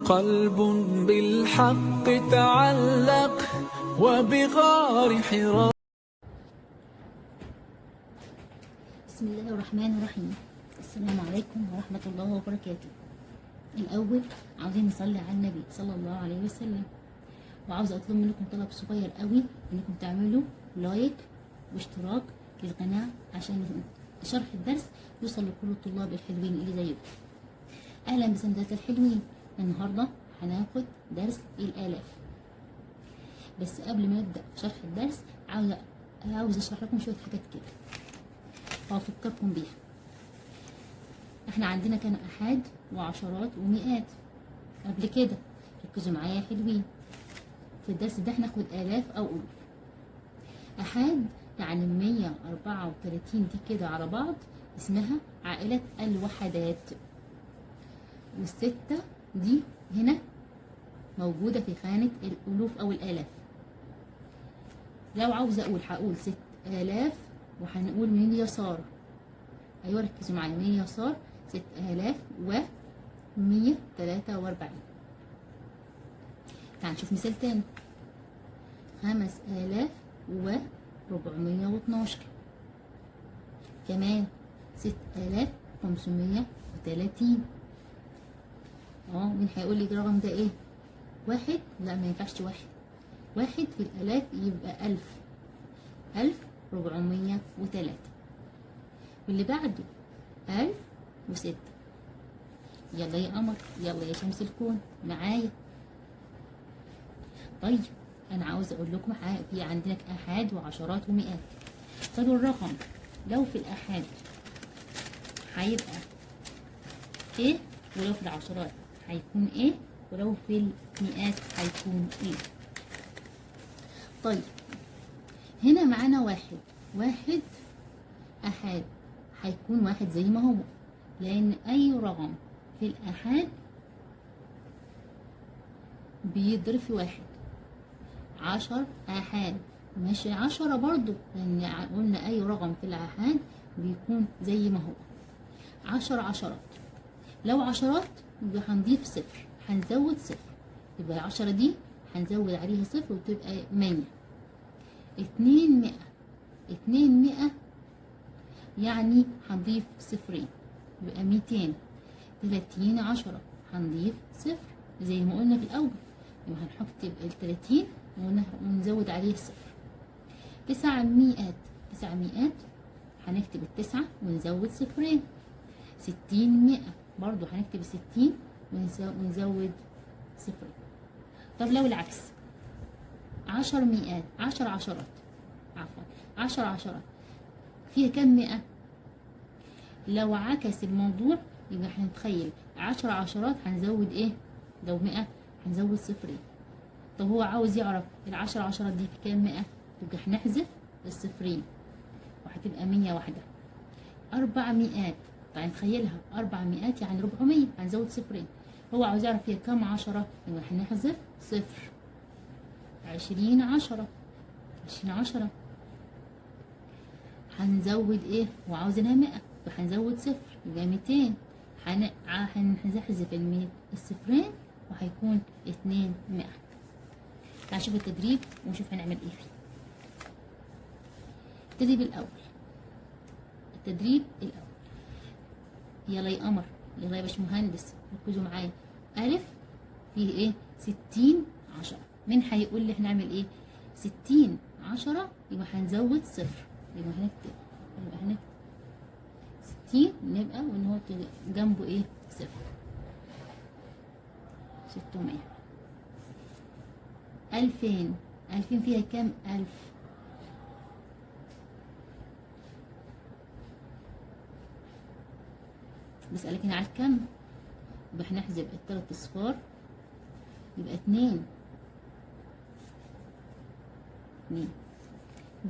قلب بالحق تعلق وبغار حراء. بسم الله الرحمن الرحيم. السلام عليكم ورحمة الله وبركاته. الأول عاوزين نصلي على النبي صلى الله عليه وسلم، وعاوزة أطلب منكم طلب صغير قوي، إنكم تعملوا لايك واشتراك للقناة عشان شرح الدرس يوصل لكل الطلاب الحلوين اللي زيكم. أهلا بسندات الحلوين. النهاردة هناخد درس الآلاف، بس قبل ما نبدأ شرح الدرس عاوز أشرح لكم شوية حاجات كده وأفكركم بيها. احنا عندنا كان أحاد وعشرات ومئات قبل كده، ركزوا معايا يا حلوين. في الدرس ده هناخد آلاف أو ألوف. أحاد يعني 134 دي كده على بعض اسمها عائلة الوحدات، والستة دي هنا موجودة في خانة الألوف أو الآلاف. لو عاوزة أقول هقول 6000 وهنقول من اليسار. أيوة ركزوا معايا، من اليسار 6143. تعال نشوف مثال تاني. 5412. كمان 6530. مين هيقول لي الرقم ده ايه؟ واحد؟ لا ما ينفعش واحد. واحد في الآلاف يبقى 1000. 1403. واللي بعده 1006. يلا يا قمر، يلا يا شمس الكون معايا. طيب انا عاوز اقول لكم في عندنا احاد وعشرات ومئات. طب الرقم لو في الاحاد هيبقى ايه، ولو في العشرات هيكون ايه، ولو في المئات هيكون ايه؟ طيب هنا معانا واحد احاد هيكون واحد زي ما هو، لان اي رقم في الاحاد بيضرب في واحد. 10 آحاد ماشي 10 برضو، لأن قلنا أي رقم في الآحاد بيكون زي ما هو. 10 عشرات. لو عشرات يبقى هنضيف صفر، هنزود صفر، يبقى 10 دي هنزود عليها صفر وتبقى 100. 200. 200 يعني هنضيف صفرين يبقى 200. 30 10 هنضيف صفر زي ما قلنا في الأول، يبقى هنحط ال 30 ونزود عليه صفر. 900. 900 هنكتب التسعة ونزود صفرين. 60 برضو هنكتب 60 ونزود صفرين. طب لو العكس 10 مئات، 10 عشرات، عفوا 10 عشرات فيها كم مئة؟ لو عكس الموضوع يبقى هنتخيل 10 عشرات هنزود ايه؟ لو 100 هنزود صفرين. طب هو عاوز يعرف العشر عشرات دي في كام مئة، يبقى هنحذف الصفرين وهتبقى 100 واحدة. 400. طيب نتخيلها 400 يعني 400 هنزود صفرين. هو عاوز يعرف فيها كام عشرة، يبقى هنحذف صفر. 20 عشرة. 20 عشرة هنزود ايه؟ هو عاوزينها 100 فهنزود صفر يبقى 200. هنحذف الصفرين وهيكون 200. تعال نشوف التدريب ونشوف هنعمل ايه فيه. التدريب الاول. يلا يا قمر، يلا يا باشمهندس، ركزوا معايا. الف فيه ايه؟ 60 10. مين هيقول لي هنعمل ايه؟ 60 10 يبقى هنزود صفر، يبقى هنكتب 60 نبقى وان هو جنبه ايه؟ صفر. 600. 2000. 2000 فيها كام 1000؟ بسألك هنا على الكم، يبقى هنحذف التلات اصفار يبقى 2.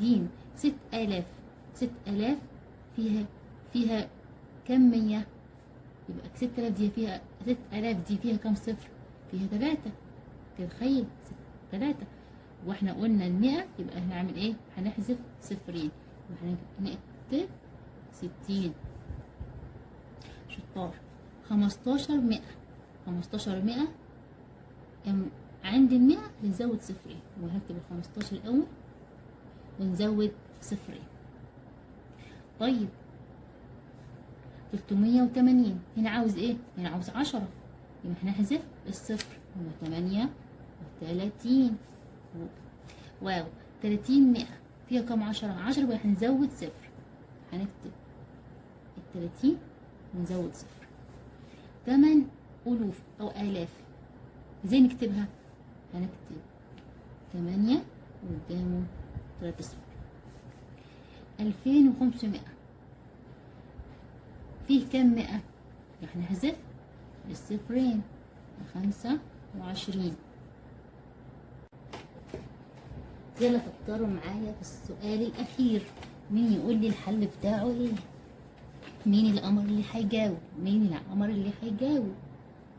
جيم 6000. 6000 فيها كم مية؟ يبقى 6000 دي فيها 6000 دي فيها كم صفر؟ فيها 3. تتخيل 3. واحنا قلنا 100 يبقى هنعمل ايه؟ هنحذف صفرين هنكتب 60. شطار. 15 100. 15 100 عند ال100 بنزود صفرين، وهكتب ال15 الأول ونزود صفرين. طيب 380 هنا عاوز ايه؟ هنا عاوز 10، يبقى هنحذف الصفر، هو 38. واو 30 100 فيها كام 10؟ 10 يبقى هنزود صفر، هنكتب ال30 ونزود صفر. 8 ألوف أو آلاف، ازاي نكتبها؟ هنكتب 8 قدامه 3 صفر. 2500 فيه كام 100؟ راح نحذف الصفرين، 25. يلا فكروا معايا في السؤال الأخير، مين يقول لي الحل بتاعه ايه؟ مين القمر اللي هيجاوب؟ مين القمر اللي هيجاوب؟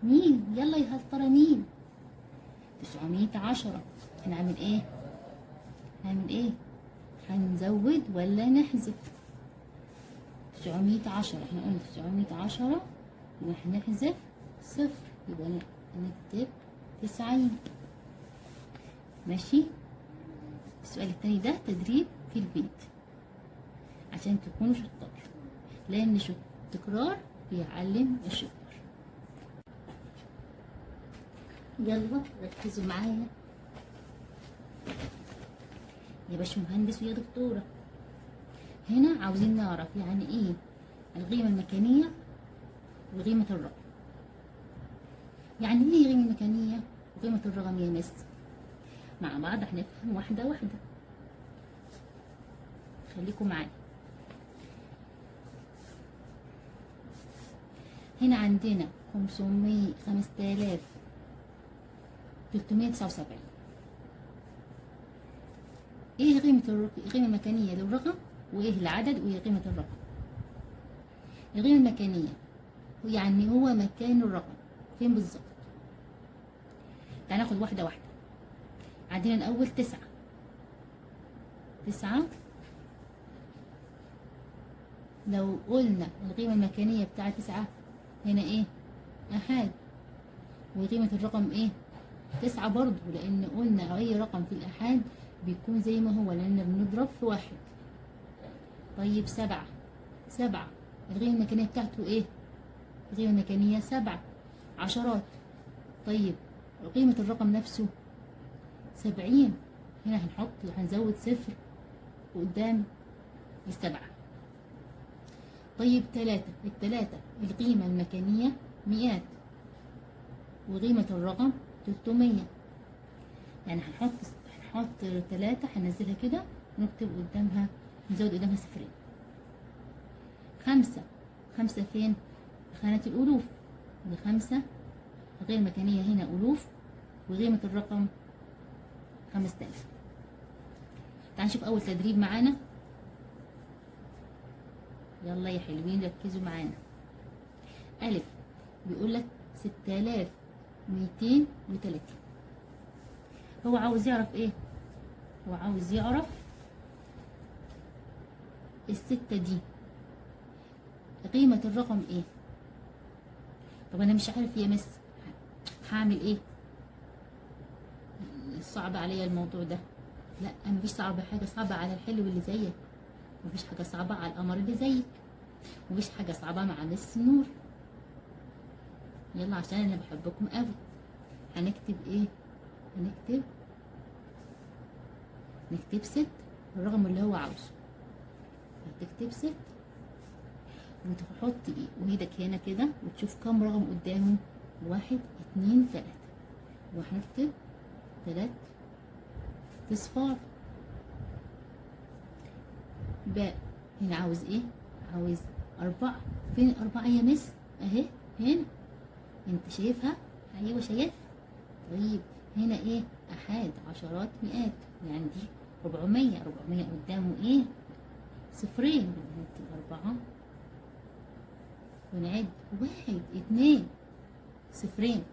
مين؟ يلا يا ترى مين؟ 910 هنعمل ايه؟ هنعمل ايه؟ هنزود ولا نحذف؟ 910 احنا قلنا 910 يبقى هنحذف صفر، يبقى نكتب 90. ماشي. السؤال التاني ده تدريب في البيت عشان تكونوا شطار، لان التكرار بيعلم الشطار. يلا ركزوا معايا يا باشمهندس ويا دكتوره. هنا عاوزين نعرف يعني ايه القيمة المكانية وقيمة الرقم. يعني ايه القيمة المكانية وقيمة الرقم يا مس؟ مع بعض هنفهم واحدة واحدة، خليكم معايا. هنا عندنا 5379. ايه القيمة المكانية للرقم، وايه العدد، وايه قيمة الرقم؟ القيمة المكانية يعني هو مكان الرقم فين بالظبط. تعال ناخد واحدة واحدة. عندنا الأول 9. لو قلنا القيمة المكانية بتاعة 9 هنا ايه؟ أحاد. وقيمة الرقم ايه؟ 9 برضو، لأن قلنا أي رقم في الأحاد بيكون زي ما هو، لأن بنضرب في 1. طيب 7 القيمة المكانية بتاعته ايه؟ القيمة المكانية 7 عشرات. طيب قيمة الرقم نفسه 70، هنا هنزود صفر قدام ال7. طيب 3 القيمة المكانية 100 وقيمة الرقم 300، يعني هنحط 3 هننزلها كده ونكتب قدامها، نزود قدامها صفرين. 5 فين؟ خانة الألوف. ال5 غير مكانية هنا ألوف وقيمة الرقم 5000. تعال نشوف أول تدريب معانا. يلا يا حلوين ركزوا معانا. ألف بيقول لك 6230. هو عاوز يعرف ايه؟ هو عاوز يعرف ال6 دي قيمة الرقم ايه؟ طب انا مش عارف يا مس، هعمل ايه؟ صعب عليا الموضوع ده. لا مفيش صعب، حاجة صعبة على الحلو اللي زيك، مفيش حاجة صعبة على القمر اللي زيك، مفيش حاجة صعبة مع مس نور. يلا عشان انا بحبكم قوي. هنكتب ايه؟ نكتب 6 الرقم اللي هو عاوزه. هتكتب 6 وتحط وايدك هنا كده وتشوف كم رقم قدامه. 1 2 3 وهنكتب 3 اصفار. باء هنا عاوز ايه؟ عاوز 4. فين 4 يا مس؟ اهي هنا، انت شايفها؟ ايوه شايفها. طيب هنا ايه؟ احاد عشرات مئات، يعني دي 400 قدامه ايه؟ صفرين. نكتب 4 ونعد 1 2 صفرين.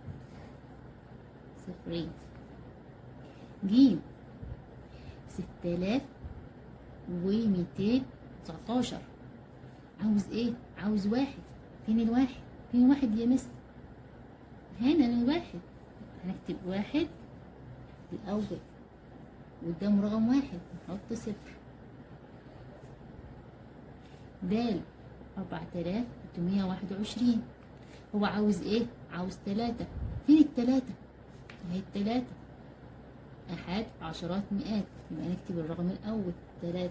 جيم 6219. عاوز ايه؟ عاوز 1. فين الواحد؟ فين الواحد يا مس؟ هنا الواحد. هنكتب واحد الأول، قدامه رقم واحد نحط صفر. د 4321. هو عاوز ايه؟ عاوز 3. فين التلاتة؟ اهي التلاتة. أحاد عشرات مئات، يبقى نكتب الرقم الأول 3.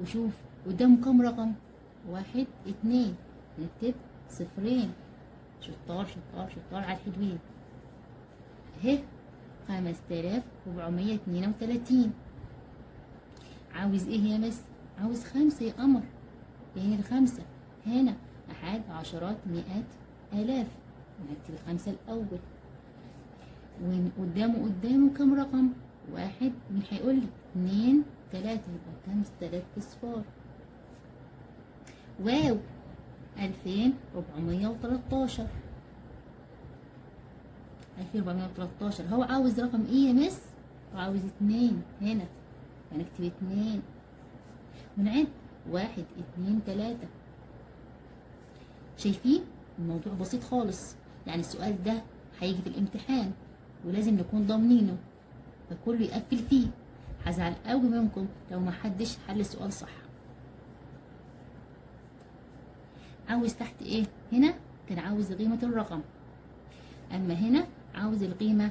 وشوف قدامه كام رقم؟ 1 2، نكتب صفرين. شطار شطار شطار على الحلوين. اهي 5432. عاوز ايه يا مس؟ عاوز 5 يا قمر. ايه الخمسة؟ هنا أحد عشرات مئات آلاف، نكتب الخمسة الأول. قدامه كم رقم؟ 1. مين هيقول لي؟ 2 3، يبقى كام 3 أصفار. واو 2413. 2413. هو عاوز رقم ايه يا مس؟ هو عاوز 2 هنا، هنكتب 2 ونعد 1 2 3. شايفين الموضوع بسيط خالص، يعني السؤال ده هيجي في الامتحان ولازم نكون ضامنينه فكله يقفل فيه. هزعل قوي منكم لو ما حدش حل السؤال صح. عاوز تحت ايه؟ هنا كان عاوز قيمة الرقم، اما هنا عاوز القيمة